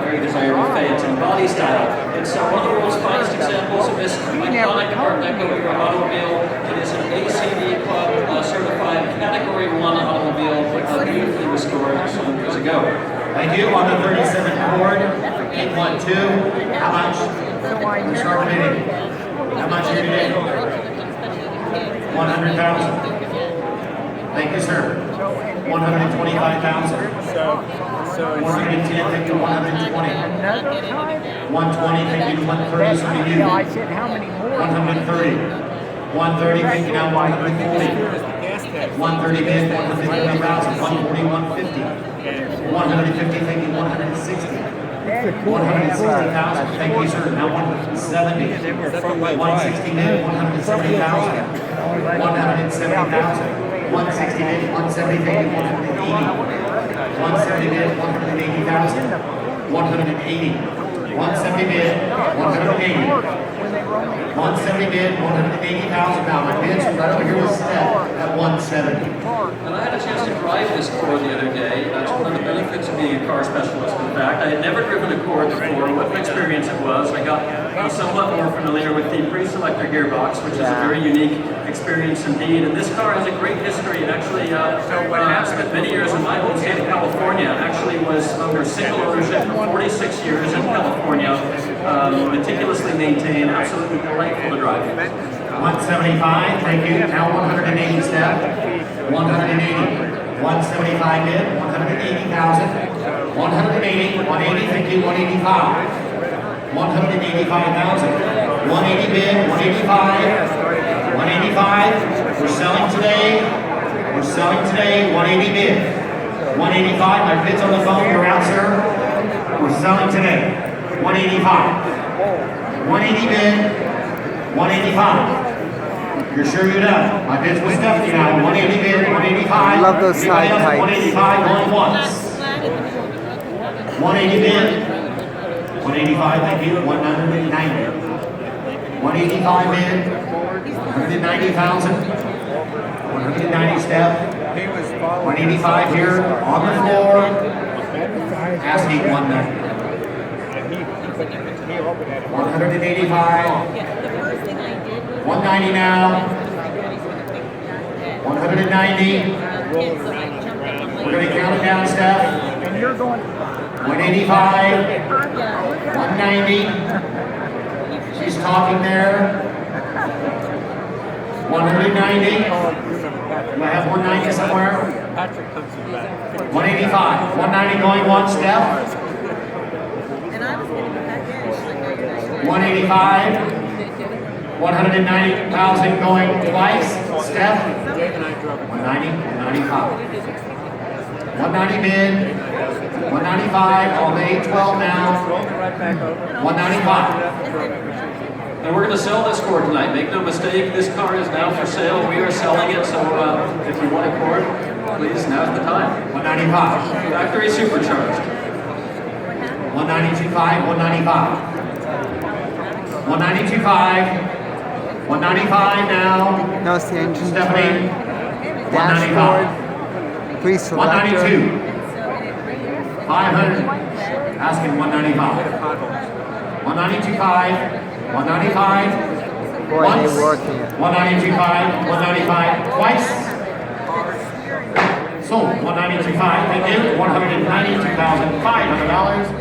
very desirable Phaeton body style. It's one of the world's finest examples of this iconic Art Deco era automobile. It is an ACD Club certified Category 1 automobile, beautifully restored some years ago. Thank you. On the 37 Ford, 812. How much? Start the meeting. How much here today? 100,000. Thank you, sir. 125,000. 110, thank you, 120. 120, thank you, 130, so do you. I said how many more? 130. 130, thank you, now 140. 130 bid, 150,000, 140, 150. 150, thank you, 160. 160,000, thank you, sir. Now 170. 160 bid, 170,000. 170,000. 160 bid, 170, thank you, 180. 170 bid, 180,000. 180. 170 bid, 180. 170 bid, 180,000. Now my bids are right over here with Steph at 170. And I had a chance to drive this Cord the other day. That's one of the benefits of being a car specialist. In fact, I had never driven a Cord before. What an experience it was. I got somewhat more familiar with the pre-selector gearbox, which is a very unique experience indeed. And this car has a great history. It actually spent many years in my home state of California. Actually was under single ownership for 46 years in California. Meticulously maintained, absolutely delightful to drive. 175, thank you. Now 180 Steph. 180. 175 bid, 180,000. 180, 180, thank you, 185. 185,000. 180 bid, 185. 185. We're selling today. We're selling today. 180 bid. 185. My bid's on the phone. You're out, sir. We're selling today. 185. 180 bid. 185. You're sure you're done? My bid's with Stephanie now. 180 bid. 185. I love those side Anybody else? heights. 185 going once. 180 bid. 185. Thank you. 190. 185 bid. 190,000. 190 Steph. 185 here on the floor. Asking 190. 185. 190 now. 190. We're going to count it down, Steph. 185. 190. She's talking there. 190. Do I have 190 somewhere? 185. 190 going one, Steph. 185. 190,000 going twice, Steph. 190, 195. 190 bid. 195. All day 12 now. 195. And we're going to sell this Cord tonight. Make no mistake, this car is now for sale. We are selling it, so if you want a Cord, please, now's the time. 195. Factory supercharged. 192.5, 195. 192.5. 195 now. No, it's the engine Stephanie. turn. 195. Dashboard. Pre-selector. 192. 500. Asking 195. 192.5. 195. Boy, Once. they working it. 192.5. 195. Twice. Sold. 192.5. Thank you. $192,500.